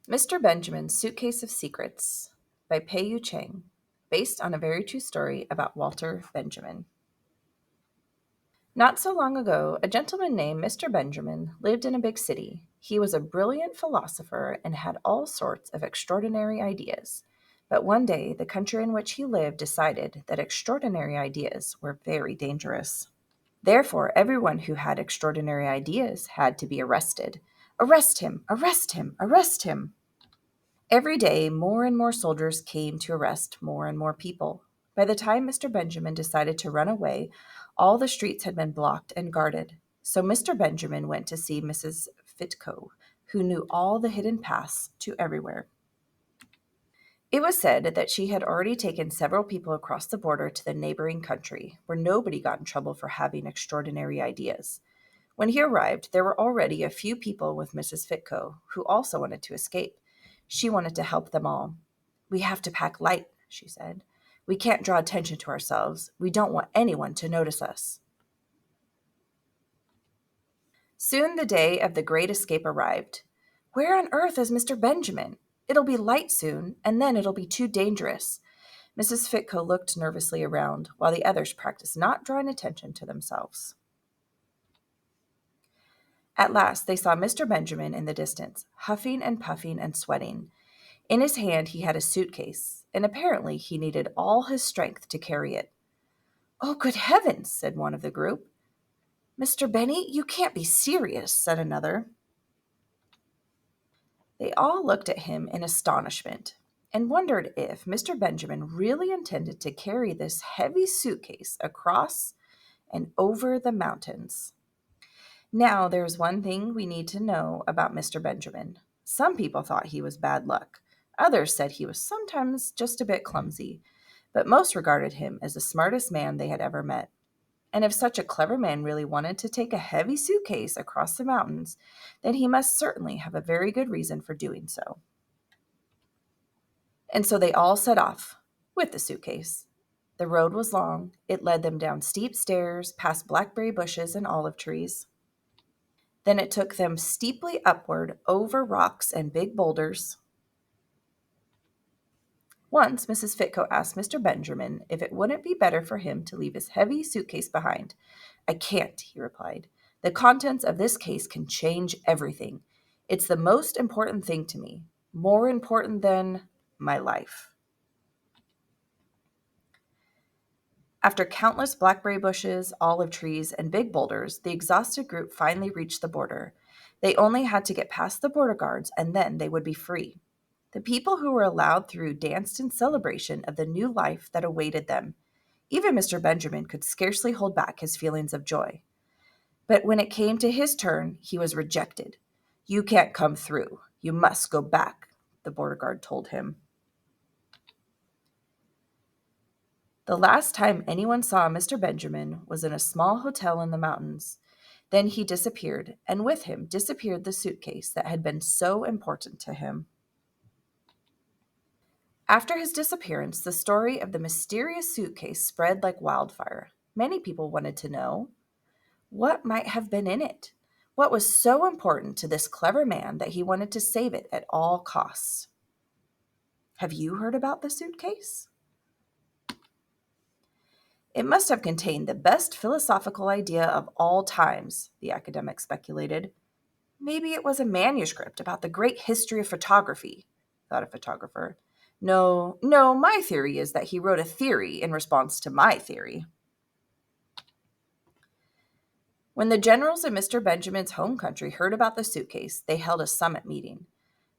Mr. Benjamin's Suitcase of Secrets by Pei-Yu Chang, based on a very true story about Walter Benjamin. Not so long ago, a gentleman named Mr. Benjamin lived in a big city. He was a brilliant philosopher and had all sorts of extraordinary ideas. But one day, the country in which he lived decided that extraordinary ideas were very dangerous. Therefore, everyone who had extraordinary ideas had to be arrested. Arrest him! Arrest him! Arrest him! Every day, more and more soldiers came to arrest more and more people. By the time Mr. Benjamin decided to run away, all the streets had been blocked and guarded. So Mr. Benjamin went to see Mrs. Fitco, who knew all the hidden paths to everywhere. It was said that she had already taken several people across the border to the neighboring country, where nobody got in trouble for having extraordinary ideas. When he arrived, there were already a few people with Mrs. Fitco who also wanted to escape. She wanted to help them all. "We have to pack light," she said. "We can't draw attention to ourselves. We don't want anyone to notice us." Soon the day of the great escape arrived. "Where on earth is Mr. Benjamin? It'll be light soon, and then it'll be too dangerous." Mrs. Fitco looked nervously around, while the others practiced not drawing attention to themselves. At last they saw Mr. Benjamin in the distance, huffing and puffing and sweating. In his hand he had a suitcase, and apparently he needed all his strength to carry it. "Oh, good heavens," said one of the group. "Mr. Benny, you can't be serious," said another. They all looked at him in astonishment and wondered if Mr. Benjamin really intended to carry this heavy suitcase across and over the mountains. Now, there's one thing we need to know about Mr. Benjamin. Some people thought he was bad luck. Others said he was sometimes just a bit clumsy, but most regarded him as the smartest man they had ever met. And if such a clever man really wanted to take a heavy suitcase across the mountains, then he must certainly have a very good reason for doing so. And so they all set off with the suitcase. The road was long. It led them down steep stairs, past blackberry bushes and olive trees. Then it took them steeply upward over rocks and big boulders. Once Mrs. Fitco asked Mr. Benjamin if it wouldn't be better for him to leave his heavy suitcase behind. "I can't," he replied. "The contents of this case can change everything. It's the most important thing to me, more important than my life." After countless blackberry bushes, olive trees, and big boulders, the exhausted group finally reached the border. They only had to get past the border guards, and then they would be free. The people who were allowed through danced in celebration of the new life that awaited them. Even Mr. Benjamin could scarcely hold back his feelings of joy. But when it came to his turn, he was rejected. "You can't come through. You must go back," the border guard told him. The last time anyone saw Mr. Benjamin was in a small hotel in the mountains. Then he disappeared, and with him disappeared the suitcase that had been so important to him. After his disappearance, the story of the mysterious suitcase spread like wildfire. Many people wanted to know what might have been in it. What was so important to this clever man that he wanted to save it at all costs? Have you heard about the suitcase? "It must have contained the best philosophical idea of all times," the academic speculated. "Maybe it was a manuscript about the great history of photography," thought a photographer. No, my theory is that he wrote a theory in response to my theory." When the generals in Mr. Benjamin's home country heard about the suitcase, they held a summit meeting.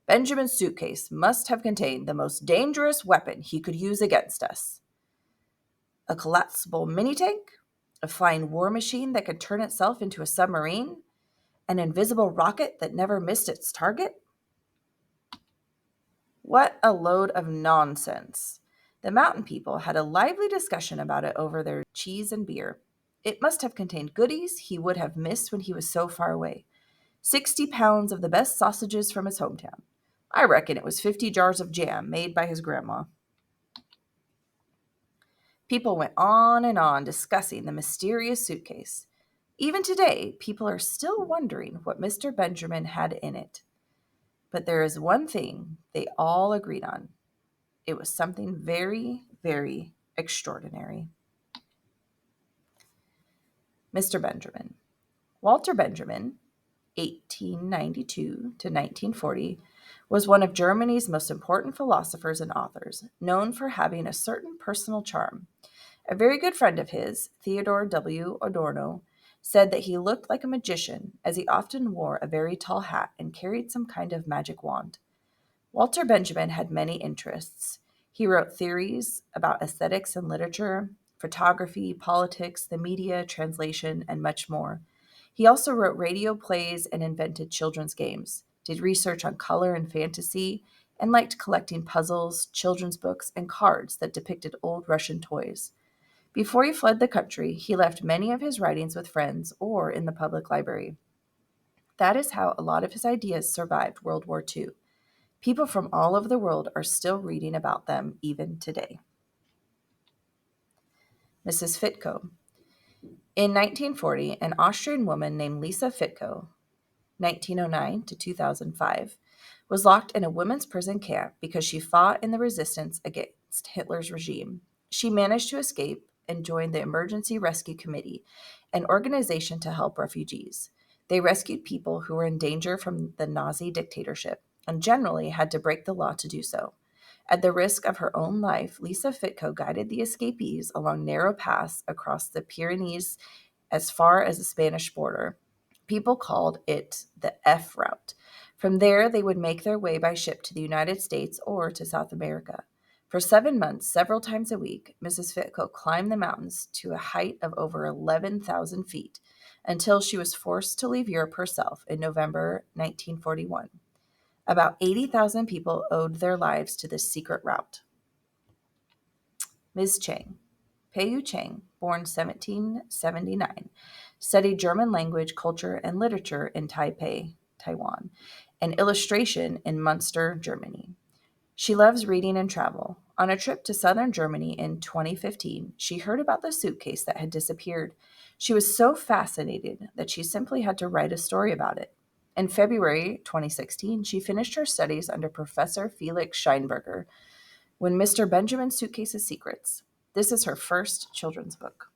"Benjamin's suitcase must have contained the most dangerous weapon he could use against us. A collapsible mini-tank? A flying war machine that could turn itself into a submarine? An invisible rocket that never missed its target?" What a load of nonsense. The mountain people had a lively discussion about it over their cheese and beer. It must have contained goodies he would have missed when he was so far away. 60 pounds of the best sausages from his hometown. I reckon it was 50 jars of jam made by his grandma. People went on and on discussing the mysterious suitcase. Even today, people are still wondering what Mr. Benjamin had in it. But there is one thing they all agreed on. It was something very, very extraordinary. Mr. Benjamin. Walter Benjamin, 1892 to 1940, was one of Germany's most important philosophers and authors, known for having a certain personal charm. A very good friend of his, Theodore W. Adorno, said that he looked like a magician as he often wore a very tall hat and carried some kind of magic wand. Walter Benjamin had many interests. He wrote theories about aesthetics and literature, photography, politics, the media, translation, and much more. He also wrote radio plays and invented children's games, did research on color and fantasy, and liked collecting puzzles, children's books, and cards that depicted old Russian toys. Before he fled the country, he left many of his writings with friends or in the public library. That is how a lot of his ideas survived World War II. People from all over the world are still reading about them even today. Mrs. Fitko. In 1940, an Austrian woman named Lisa Fitko, 1909 to 2005, was locked in a women's prison camp because she fought in the resistance against Hitler's regime. She managed to escape and joined the Emergency Rescue Committee, an organization to help refugees. They rescued people who were in danger from the Nazi dictatorship and generally had to break the law to do so. At the risk of her own life, Lisa Fitko guided the escapees along narrow paths across the Pyrenees as far as the Spanish border. People called it the F route. From there, they would make their way by ship to the United States or to South America. For 7 months, several times a week, Mrs. Fitko climbed the mountains to a height of over 11,000 feet until she was forced to leave Europe herself in November 1941. About 80,000 people owed their lives to this secret route. Ms. Chang. Pei-Yu Chang, born 1779, studied German language, culture, and literature in Taipei, Taiwan, and illustration in Munster, Germany. She loves reading and travel. On a trip to southern Germany in 2015, she heard about the suitcase that had disappeared. She was so fascinated that she simply had to write a story about it. In February 2016, she finished her studies under Professor Felix Scheinberger when Mr. Benjamin's Suitcase's Secrets. This is her first children's book.